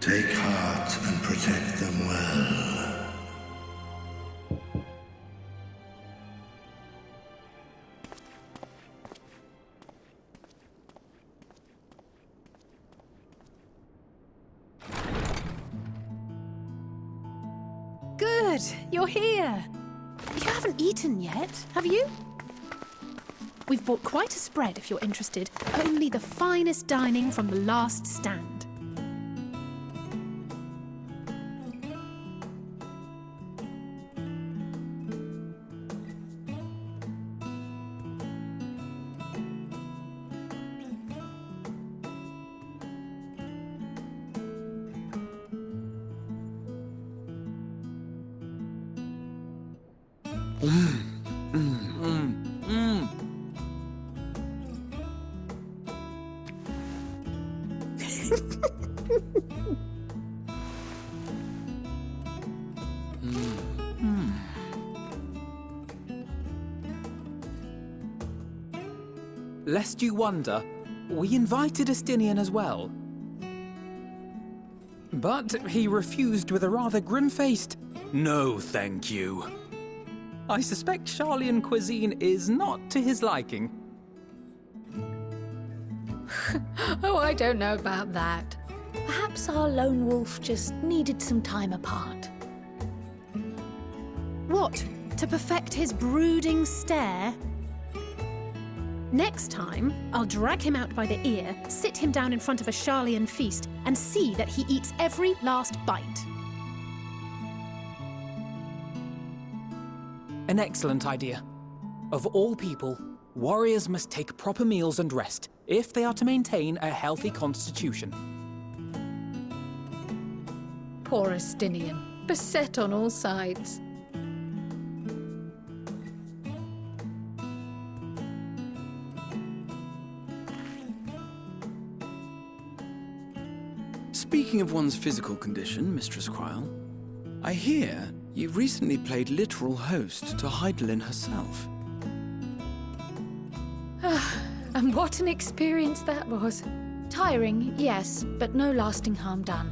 Take heart and protect them well. Good, you're here. You haven't eaten yet, have you? We've bought quite a spread if you're interested. Only the finest dining from the last stand. Lest you wonder, we invited Fandaniel as well. But he refused with a rather grim-faced, "No, thank you." I suspect Sharlayan cuisine is not to his liking. Oh, I don't know about that. Perhaps our lone wolf just needed some time apart. What? To perfect his brooding stare? Next time, I'll drag him out by the ear, sit him down in front of a Sharlayan feast, and see that he eats every last bite. An excellent idea. Of all people, warriors must take proper meals and rest if they are to maintain a healthy constitution. Poor Fandaniel, beset on all sides. Speaking of one's physical condition, Mistress Cryle, I hear you recently played literal host to Heidelin herself. And what an experience that was. Tiring, yes, but no lasting harm done.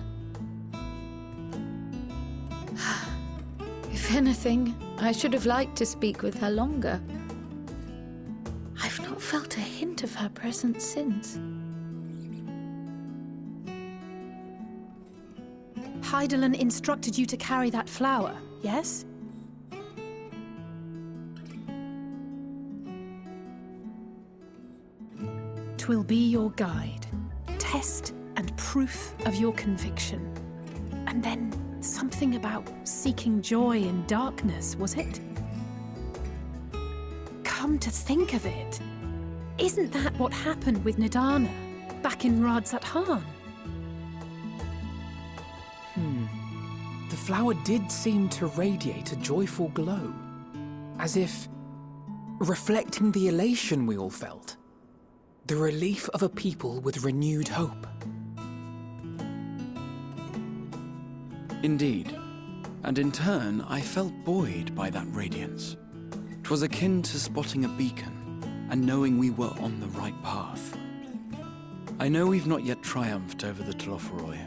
If anything, I should have liked to speak with her longer. I've not felt a hint of her presence since. Heidelin instructed you to carry that flower, yes? Twill be your guide, test and proof of your conviction. And then something about seeking joy in darkness, was it? Come to think of it, isn't that what happened with Nidana back in Radzat-Han? The flower did seem to radiate a joyful glow, as if reflecting the elation we all felt, the relief of a people with renewed hope. Indeed, and in turn, I felt buoyed by that radiance. 'Twas akin to spotting a beacon and knowing we were on the right path. I know we've not yet triumphed over the Telophoroi,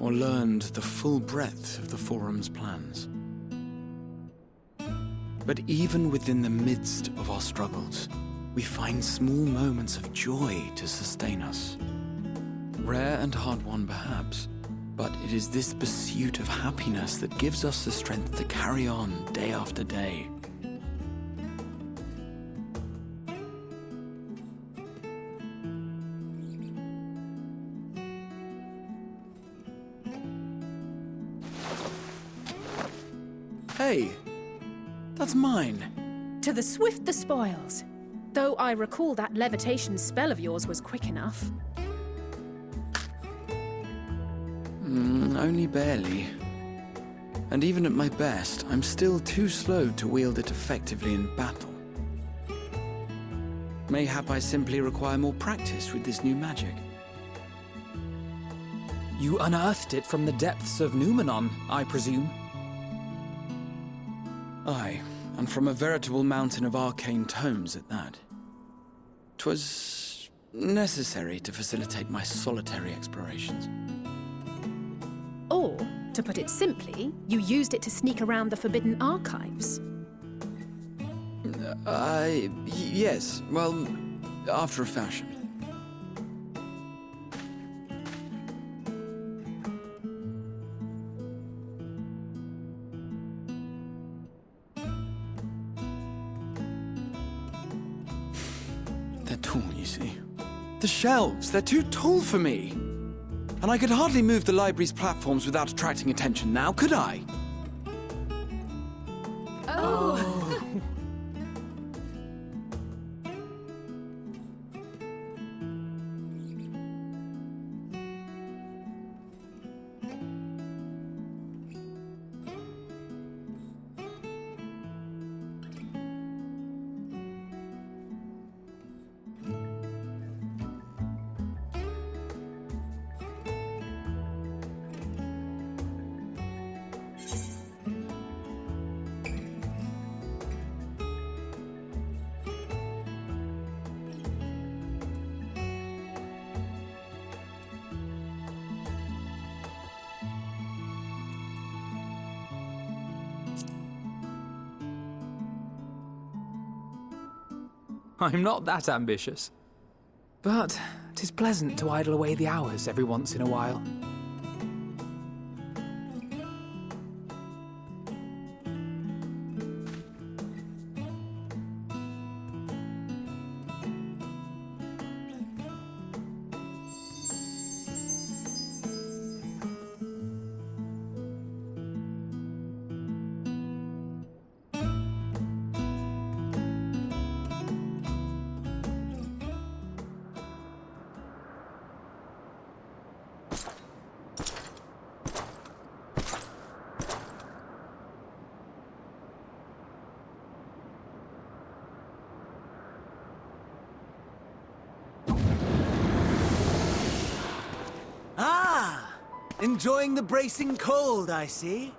or learned the full breadth of the Forum's plans. But even within the midst of our struggles, we find small moments of joy to sustain us. Rare and hard-won perhaps, but it is this pursuit of happiness that gives us the strength to carry on day after day. Hey, that's mine. To the swift the spoils. Though I recall that levitation spell of yours was quick enough. Only barely. And even at my best, I'm still too slow to wield it effectively in battle. Mayhap I simply require more practice with this new magic. You unearthed it from the depths of Numenon, I presume? Aye, and from a veritable mountain of arcane tomes at that. 'Twas necessary to facilitate my solitary explorations. Or, to put it simply, you used it to sneak around the Forbidden Archives. Yes. Well, after a fashion. They're tall, you see. The shelves, they're too tall for me. And I could hardly move the library's platforms without attracting attention now, could I? I'm not that ambitious. But 'tis pleasant to idle away the hours every once in a while. Enjoying the bracing cold, I see.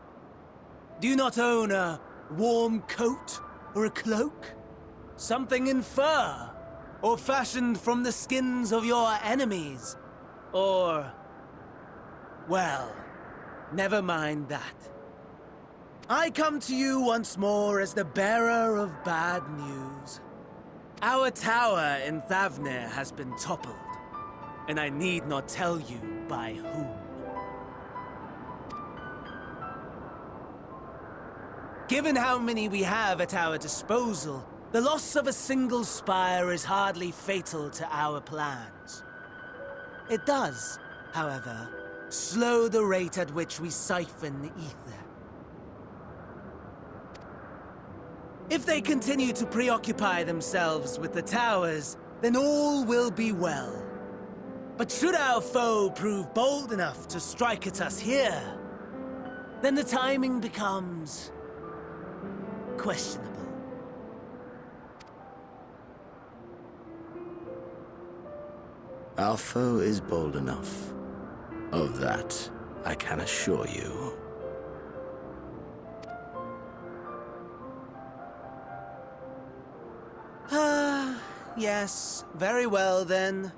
Do you not own a warm coat or a cloak? Something in fur? Or fashioned from the skins of your enemies? Or... well, never mind that. I come to you once more as the bearer of bad news. Our tower in Thavnir has been toppled, and I need not tell you by whom. Given how many we have at our disposal, the loss of a single spire is hardly fatal to our plans. It does, however, slow the rate at which we siphon the ether. If they continue to preoccupy themselves with the towers, then all will be well. But should our foe prove bold enough to strike at us here, then the timing becomes... questionable. Our foe is bold enough. Of that, I can assure you. Yes, very well then.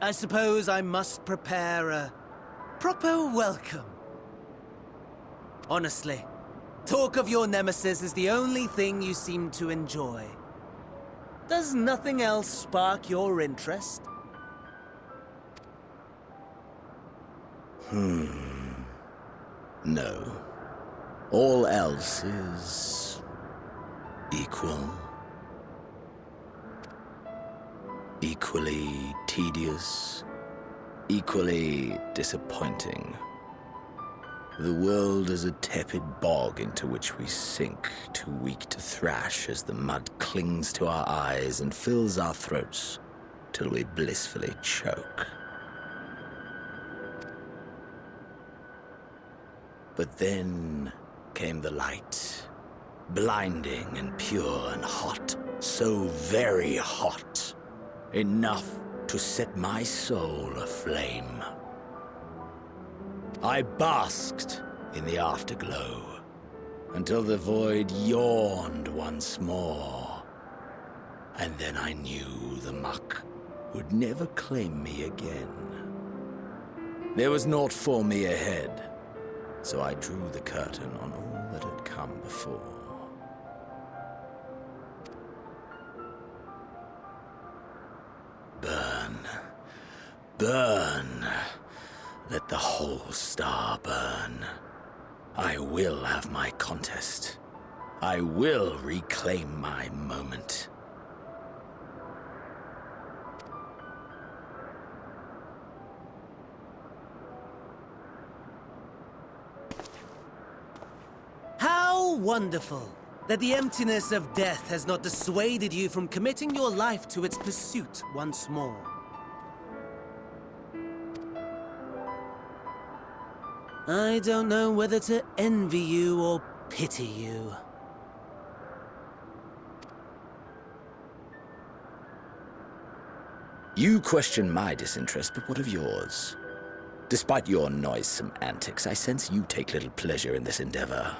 I suppose I must prepare a proper welcome. Honestly, talk of your nemesis is the only thing you seem to enjoy. Does nothing else spark your interest? No. All else is... equal. Equally tedious. Equally disappointing. The world is a tepid bog into which we sink, too weak to thrash as the mud clings to our eyes and fills our throats till we blissfully choke. But then came the light, blinding and pure and hot, so very hot, enough to set my soul aflame. I basked in the afterglow until the void yawned once more, and then I knew the muck would never claim me again. There was naught for me ahead, So I drew the curtain on all that had come before. Burn. Burn. Let the whole star burn. I will have my contest. I will reclaim my moment. How wonderful that the emptiness of death has not dissuaded you from committing your life to its pursuit once more. I don't know whether to envy you or pity you. You question my disinterest, but what of yours? Despite your noisome antics, I sense you take little pleasure in this endeavor.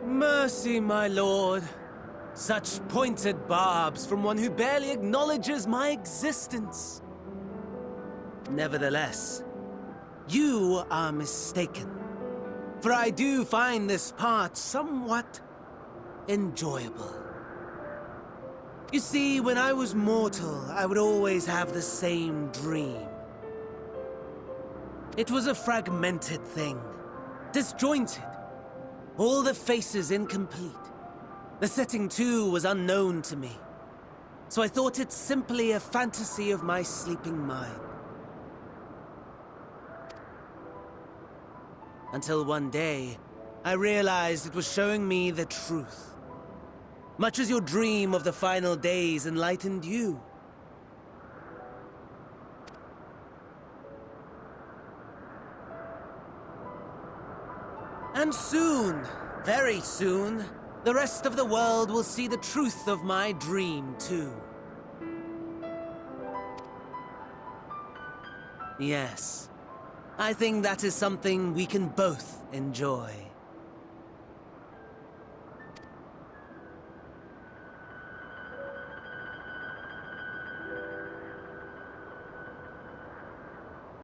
Mercy, my lord. Such pointed barbs from one who barely acknowledges my existence. Nevertheless, you are mistaken. For I do find this part somewhat enjoyable. You see, when I was mortal, I would always have the same dream. It was a fragmented thing, disjointed. All the faces incomplete. The setting, too, was unknown to me. So I thought it simply a fantasy of my sleeping mind. Until one day, I realized it was showing me the truth. Much as your dream of the final days enlightened you. And soon, very soon, the rest of the world will see the truth of my dream, too. Yes, I think that is something we can both enjoy.